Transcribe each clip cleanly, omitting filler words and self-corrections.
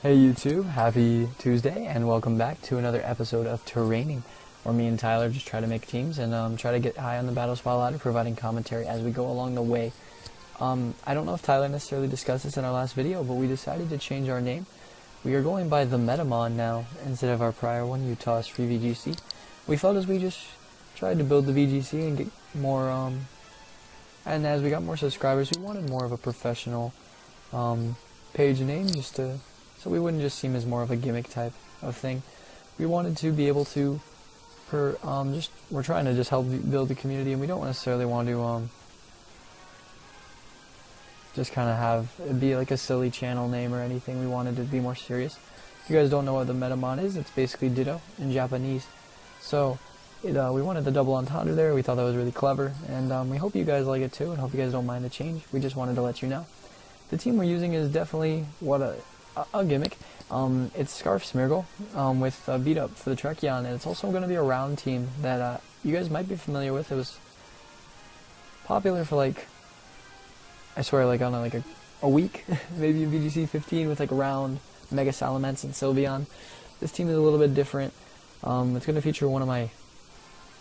Hey YouTube, happy Tuesday and welcome back to another episode of Terraining, where me and Tyler just try to make teams and try to get high on the battle spot ladder, providing commentary as we go along the way. I don't know if Tyler necessarily discussed this in our last video, but we decided to change our name. We are going by the Metamon now instead of our prior one, Utah's Free VGC. We felt as we just tried to build the VGC and get more, and as we got more subscribers, we wanted more of a professional page name so we wouldn't just seem as more of a gimmick type of thing. We wanted to be able to, we're trying to just help build the community, and we don't necessarily want to just kind of have it be like a silly channel name or anything. We wanted to be more serious. If you guys don't know what the Metamon is, it's basically Ditto in Japanese. So we wanted the double entendre there. We thought that was really clever, and we hope you guys like it too, and hope you guys don't mind the change. We just wanted to let you know. The team we're using is definitely a gimmick. It's Scarf Smeargle with beat up for the Trekion, and it's also going to be a round team that you guys might be familiar with. It was popular for I swear, on a week, maybe in VGC 15 with round Mega Salamence and Sylveon. This team is a little bit different. It's going to feature one of my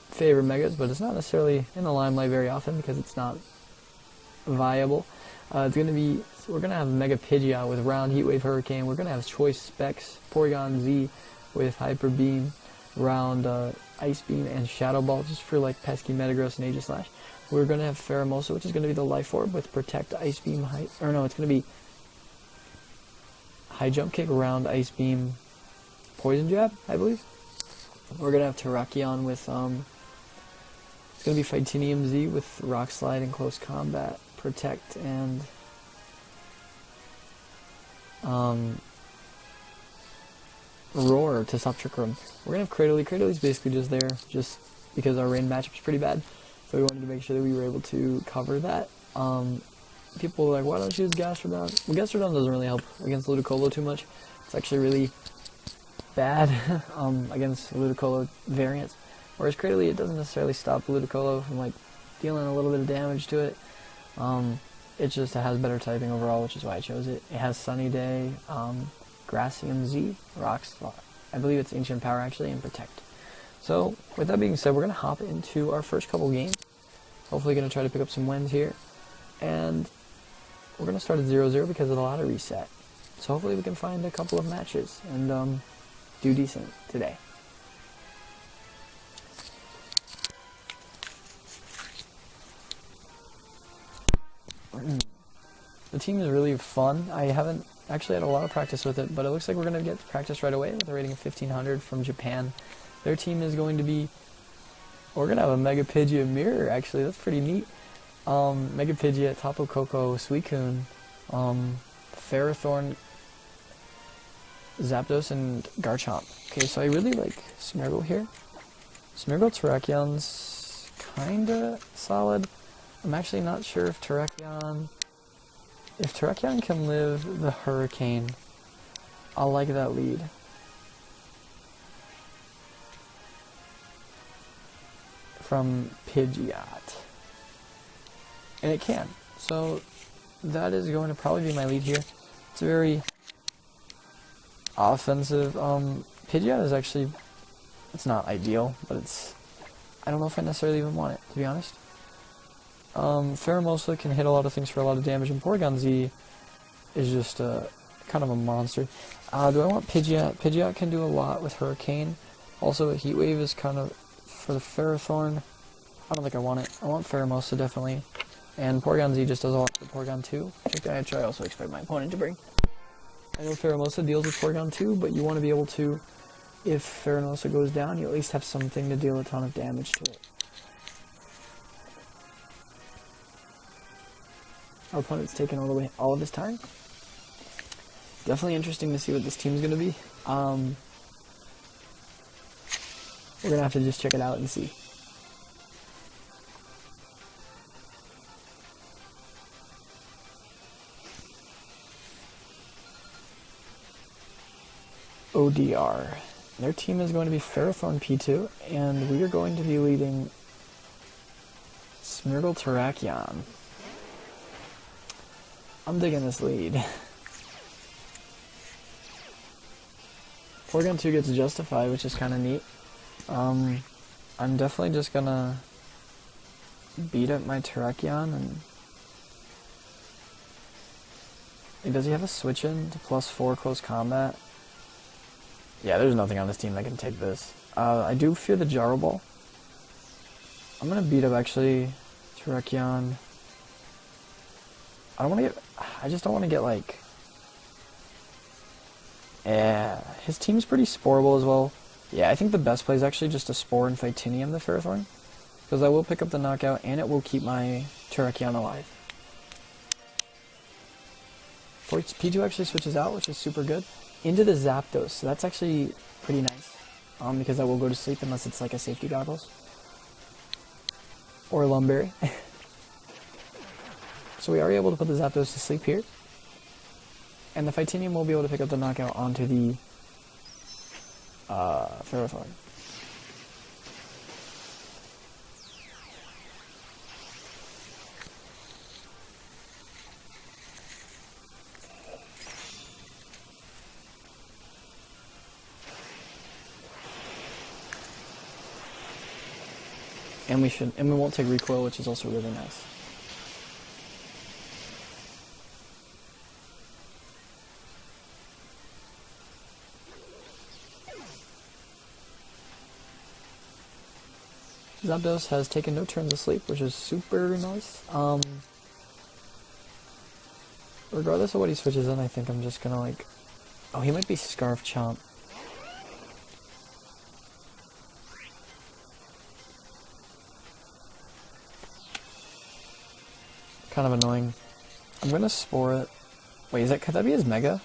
favorite Megas, but it's not necessarily in the limelight very often because it's not viable. We're going to have Mega Pidgeot with Round Heat Wave Hurricane. We're going to have Choice Specs, Porygon Z with Hyper Beam, Round Ice Beam, and Shadow Ball just for pesky Metagross and Aegislash. We're going to have Pheromosa, which is going to be the Life Orb with Protect, Ice Beam, it's going to be High Jump Kick, Round Ice Beam, Poison Jab, I believe. We're going to have Terrakion with, it's going to be Fightinium Z with Rock Slide and Close Combat, Protect, and Roar to stop Trick Room. We're going to have Cradily. Cradily is basically just there, just because our rain matchup's pretty bad. So we wanted to make sure that we were able to cover that. People were like, why don't you use Gastrodon? Well, Gastrodon doesn't really help against Ludicolo too much. It's actually really bad against Ludicolo variants. Whereas Cradily, it doesn't necessarily stop Ludicolo from dealing a little bit of damage to it. It has better typing overall, which is why I chose it. It has Sunny Day, Grassium Z, Rocks, I believe it's Ancient Power actually, and Protect. So, with that being said, we're going to hop into our first couple games. Hopefully going to try to pick up some wins here. And we're going to start at 0-0 because of the ladder reset. So hopefully we can find a couple of matches and do decent today. The team is really fun. I haven't actually had a lot of practice with it, but it looks like we're going to get practice right away with a rating of 1500 from Japan. Their team is going to be, we're going to have a Mega Pidgeot mirror, actually. That's pretty neat. Mega Pidgeot, Tapu Koko, Suicune, Ferrothorn, Zapdos, and Garchomp. Okay, so I really like Smeargle here. Smeargle Terrakion's kinda solid. I'm actually not sure if Terrakion can live the Hurricane. I'll like that lead. From Pidgeot. And it can. So that is going to probably be my lead here. It's a very offensive. Pidgeot is actually, it's not ideal, but I don't know if I necessarily even want it, to be honest. Pheromosa can hit a lot of things for a lot of damage, and Porygon Z is just kind of a monster. Do I want Pidgeot? Pidgeot can do a lot with Hurricane. Also, a Heat Wave is kind of for the Ferrothorn. I don't think I want it. I want Pheromosa definitely. And Porygon Z just does a lot for Porygon 2, which I also expect my opponent to bring. I know Pheromosa deals with Porygon 2, but you want to be able to, if Pheromosa goes down, you at least have something to deal a ton of damage to it. Our opponent's taken all of his time. Definitely interesting to see what this team's going to be. We're going to have to just check it out and see. ODR. Their team is going to be Ferrothorn P2, and we are going to be leading Smeargle Terrakion. I'm digging this lead. Porygon 2 gets justified, which is kind of neat. I'm definitely just gonna beat up my Terrakion and... Does he have a switch in to +4 close combat? Yeah, there's nothing on this team that can take this. I do fear the Gyro Ball. I'm gonna beat up actually Terrakion. I just don't want to get like... Yeah, his team's pretty sporeable as well. Yeah, I think the best play is actually just to Spore and Fightinium the Ferrothorn, because I will pick up the knockout and it will keep my Terrakion alive. Pidgeot actually switches out, which is super good, into the Zapdos, so that's actually pretty nice, because that will go to sleep unless it's like a safety goggles. Or a Lumberry. So we are able to put the Zapdos to sleep here. And the Fightinium will be able to pick up the knockout onto the Ferrothorn. And we won't take recoil, which is also really nice. Zapdos has taken no turns of sleep, which is super nice. Regardless of what he switches in, I think I'm just gonna like... Oh, he might be Scarf Chomp. Kind of annoying. I'm gonna Spore it. Wait, could that be his Mega?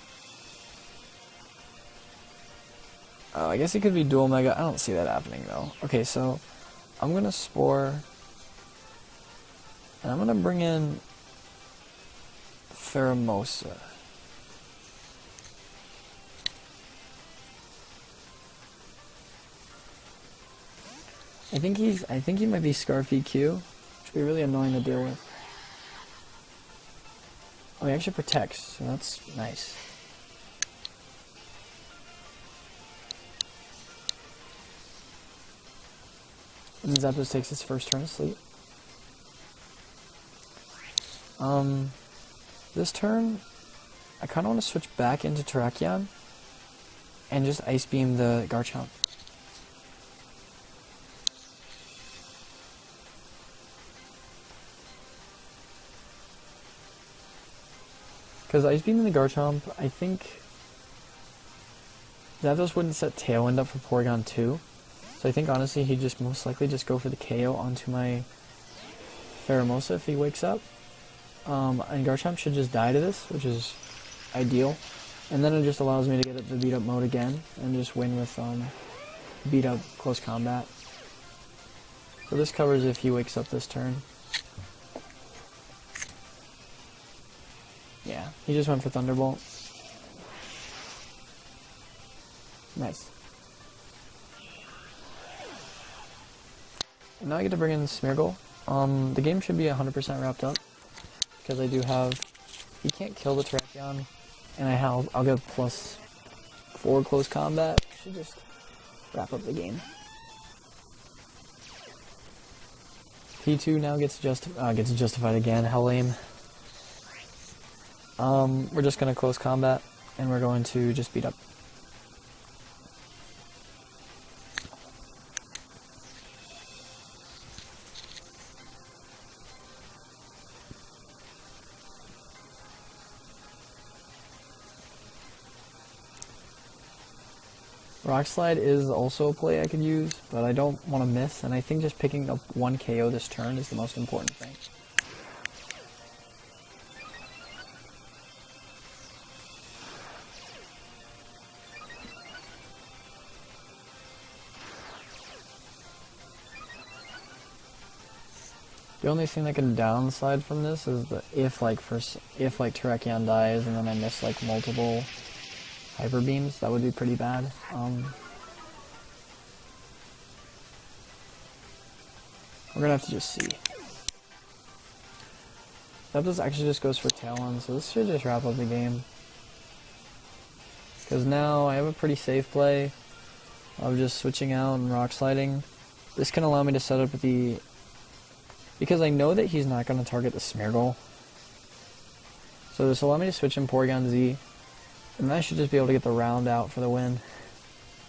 Oh, I guess it could be Dual Mega. I don't see that happening though. Okay, so I'm gonna Spore, and I'm gonna bring in Pheromosa. I think he might be Scarf EQ, which would be really annoying to deal with. Oh, he actually protects, so that's nice. And Zapdos takes his first turn of sleep. This turn, I kind of want to switch back into Terrakion and just Ice Beam the Garchomp. Because Ice Beam the Garchomp, I think Zapdos wouldn't set Tailwind up for Porygon 2. So I think honestly he'd just most likely just go for the KO onto my Pheromosa if he wakes up. And Garchomp should just die to this, which is ideal. And then it just allows me to get the beat up mode again and just win with beat up close combat. So this covers if he wakes up this turn. Yeah, he just went for Thunderbolt. Nice. And now I get to bring in Smeargle. The game should be 100% wrapped up, because I do have... He can't kill the Terrakion, and I'll get +4 close combat. Should just wrap up the game. P2 now gets justified again. How lame. We're just gonna close combat, and we're going to just beat up. Rock Slide is also a play I could use, but I don't want to miss, and I think just picking up 1 KO this turn is the most important thing. The only thing that can downside from this is that if Terrakion dies and then I miss like multiple Hyper Beams, that would be pretty bad. We're gonna have to just see. That actually just goes for Talon, so this should just wrap up the game. Because now I have a pretty safe play of just switching out and rock sliding. This can allow me to set up the... Because I know that he's not going to target the Smeargle. So this will allow me to switch in Porygon Z. And then I should just be able to get the round out for the win.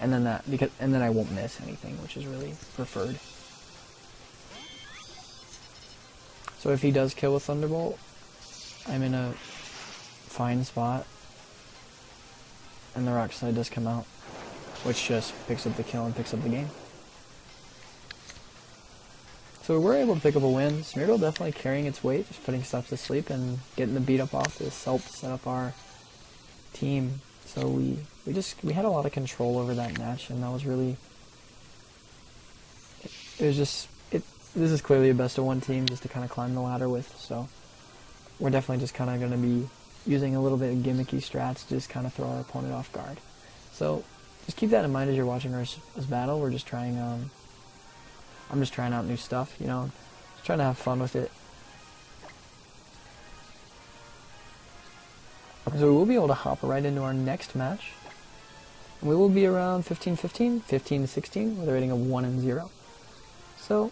And then then I won't miss anything, which is really preferred. So if he does kill with Thunderbolt, I'm in a fine spot. And the Rock Slide does come out, which just picks up the kill and picks up the game. So we were able to pick up a win. Smeargle definitely carrying its weight, just putting stuff to sleep and getting the beat up off to help set up our team. So we had a lot of control over that match, and that was really... This is clearly a best of one team just to kind of climb the ladder with, so we're definitely just kind of going to be using a little bit of gimmicky strats to just kind of throw our opponent off guard. So just keep that in mind as you're watching us battle. We're just trying, I'm just trying out new stuff, you know, just trying to have fun with it. So we will be able to hop right into our next match. We will be around 15-15, 15-16 with a rating of 1 and 0. So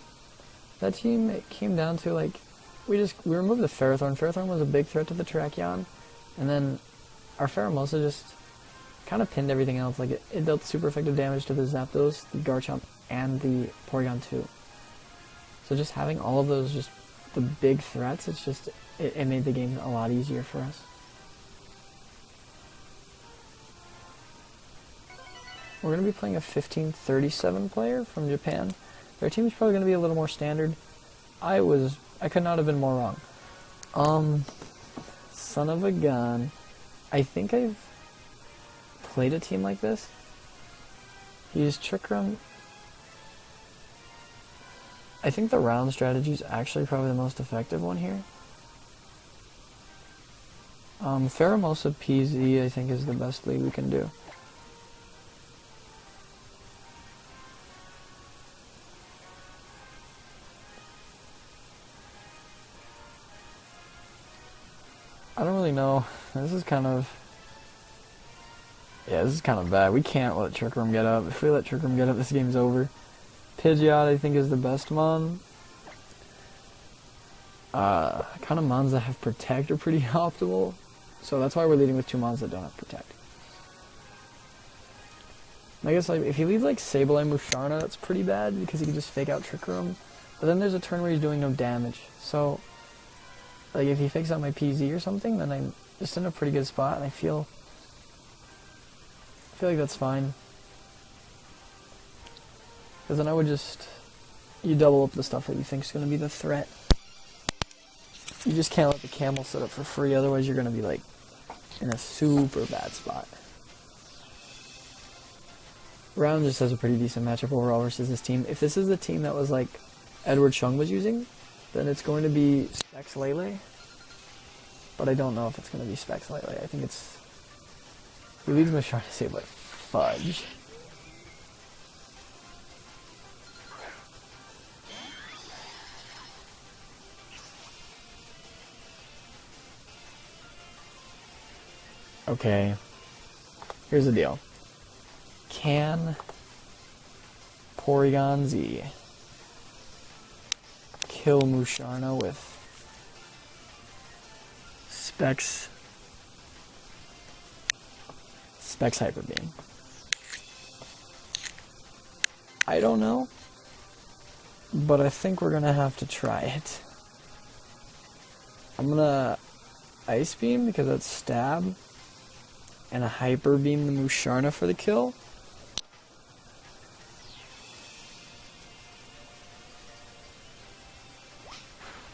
that team, it came down to like, we removed the Ferrothorn. Ferrothorn was a big threat to the Terrakion, and then our Pheromosa just kind of pinned everything else. Like it dealt super effective damage to the Zapdos, the Garchomp, and the Porygon 2. So just having all of those, just the big threats, it made the game a lot easier for us. We're going to be playing a 1537 player from Japan. Their team is probably going to be a little more standard. I could not have been more wrong. Son of a gun. I think I've played a team like this. He used Trick Room. I think the round strategy is actually probably the most effective one here. Pheromosa PZ I think is the best lead we can do. I don't really know. This is kind of bad. We can't let Trick Room get up. If we let Trick Room get up, this game's over. Pidgeot, I think, is the best mon. Kind of mons that have Protect are pretty optimal. So that's why we're leading with 2 mons that don't have Protect. I guess like if he leads like Sableye Musharna, that's pretty bad because he can just fake out Trick Room. But then there's a turn where he's doing no damage. So like if he fakes out my PZ or something, then I'm just in a pretty good spot, and I feel like that's fine. Because then I would you double up the stuff that you think is going to be the threat. You just can't let the camel set up for free, otherwise you're going to be like in a super bad spot. Round just has a pretty decent matchup overall versus this team. If this is the team that was like Edward Chung was using, then it's going to be Specs Lele. But I don't know if it's going to be Specs Lele. I think it's... He leads Musharna to say, like, fudge. Okay. Here's the deal. Can Porygon Z kill Musharna with Specs Hyper Beam? I don't know, but I think we're gonna have to try it. I'm gonna Ice Beam because that's stab, and a Hyper Beam the Musharna for the kill.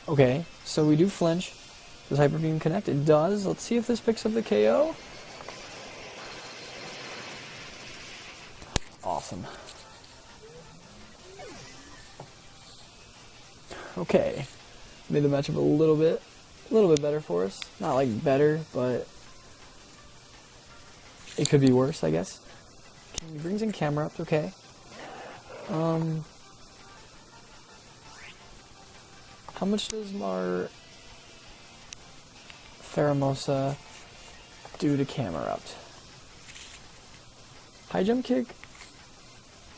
Okay, so we do flinch. Does Hyper Beam connect? It does. Let's see if this picks up the KO. Awesome. Okay. Made the matchup a little bit better for us. Not like better, but it could be worse, I guess. Okay, he brings in camera up, okay. How much does our Pheromosa do to Camerupt? High jump kick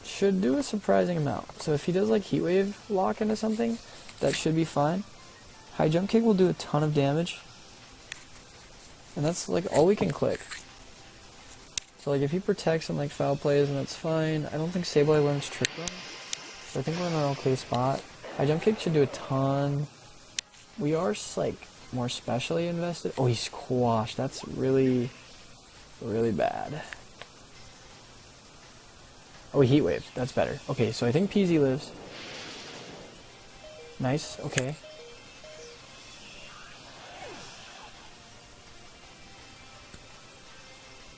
should do a surprising amount. So if he does like heat wave lock into something, that should be fine. High jump kick will do a ton of damage. And that's like all we can click. So like if he protects and like foul plays, and that's fine. I don't think Sableye learns Trick Room. So I think we're in an okay spot. High jump kick should do a ton. We are like more specially invested. Oh, he's squashed. That's really, really bad. Oh, heat wave. That's better. Okay, so I think PZ lives. Nice. Okay.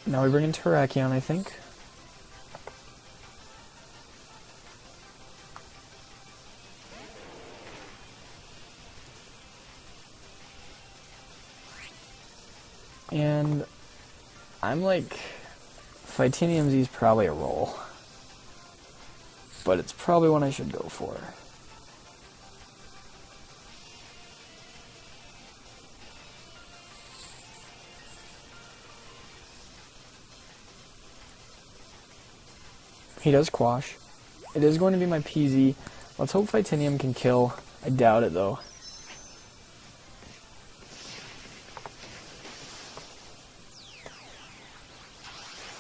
Now we bring in Terrakion, I think. And I'm like, Fightinium Z is probably a roll. But it's probably one I should go for. He does quash. It is going to be my PZ. Let's hope Fightinium can kill. I doubt it though.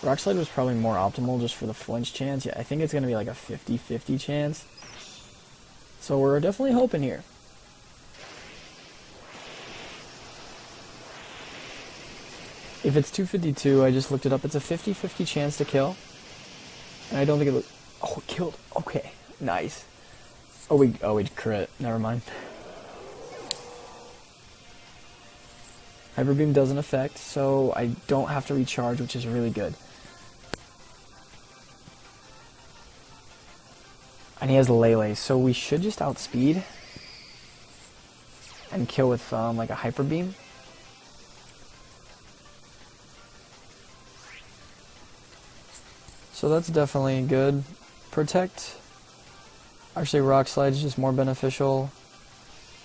Rock Slide was probably more optimal just for the flinch chance. Yeah, I think it's going to be like a 50-50 chance. So we're definitely hoping here. If it's 252, I just looked it up. It's a 50-50 chance to kill. And I don't think it looked... Oh, it killed. Okay, nice. Oh, we crit. Never mind. Hyper Beam doesn't affect, so I don't have to recharge, which is really good. And he has Lele, so we should just outspeed and kill with like a Hyper Beam. So that's definitely good. Protect. Actually, Rock Slide is just more beneficial.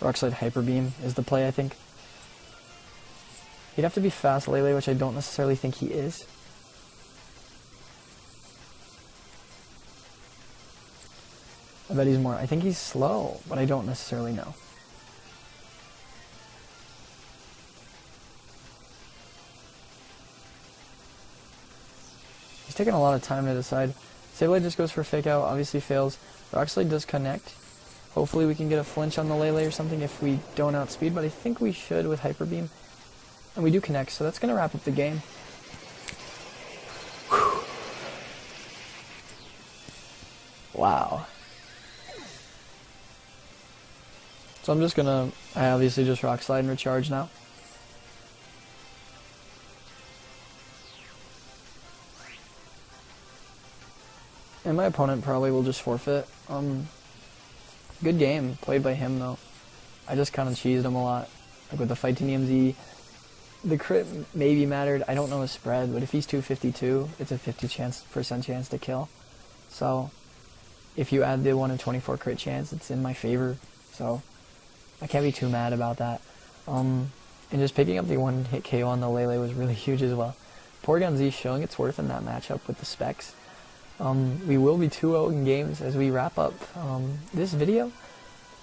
Rock Slide Hyper Beam is the play, I think. He'd have to be fast Lele, which I don't necessarily think he is. I bet he's more. I think he's slow, but I don't necessarily know. He's taking a lot of time to decide. Sableye just goes for Fake Out, obviously fails. Rock Slide does connect. Hopefully we can get a flinch on the Lele or something if we don't outspeed, but I think we should with Hyper Beam. And we do connect, so that's going to wrap up the game. Whew. Wow. So I'm just going to, I obviously just Rock Slide and recharge now. And my opponent probably will just forfeit. Good game, played by him though. I just kind of cheesed him a lot. Like with the Fightinium Z, the crit maybe mattered. I don't know his spread, but if he's 252, it's a 50% chance to kill. So if you add the 1 in 24 crit chance, it's in my favor. So I can't be too mad about that. And just picking up the 1-hit KO on the Lele was really huge as well. Porygon Z showing its worth in that matchup with the specs. We will be 2-0 in games as we wrap up this video.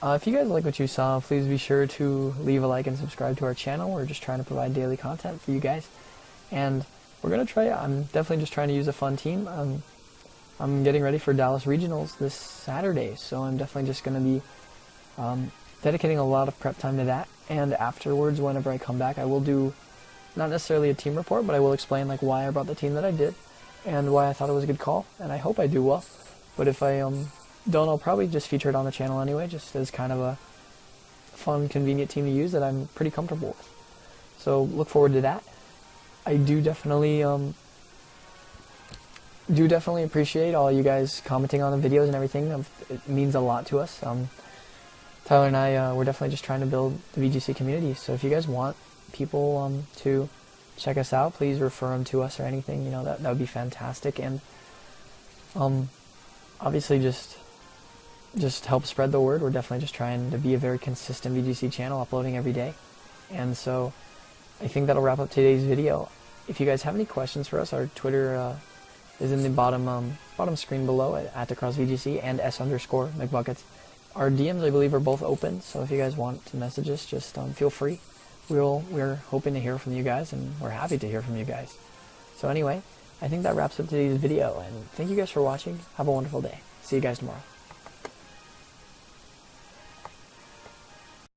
If you guys like what you saw, please be sure to leave a like and subscribe to our channel. We're just trying to provide daily content for you guys. And we're going to try, I'm definitely just trying to use a fun team. I'm getting ready for Dallas Regionals this Saturday, so I'm definitely just going to be dedicating a lot of prep time to that. And afterwards, whenever I come back, I will do, not necessarily a team report, but I will explain like why I brought the team that I did and why I thought it was a good call, and I hope I do well. But if I don't, I'll probably just feature it on the channel anyway, just as kind of a fun, convenient team to use that I'm pretty comfortable with. So look forward to that. I do definitely appreciate all you guys commenting on the videos and everything. It means a lot to us. Tyler and I, we're definitely just trying to build the VGC community. So if you guys want people to check us out, please refer them to us or anything. You know, that would be fantastic. And obviously just help spread the word. We're definitely just trying to be a very consistent VGC channel, uploading every day. And so I think that'll wrap up today's video. If you guys have any questions for us, our Twitter is in the bottom screen below at the cross VGC and S_McBuckets. Our DMs, I believe, are both open, so if you guys want to message us, just feel free. We're hoping to hear from you guys, and we're happy to hear from you guys. So anyway, I think that wraps up today's video, and thank you guys for watching. Have a wonderful day. See you guys tomorrow.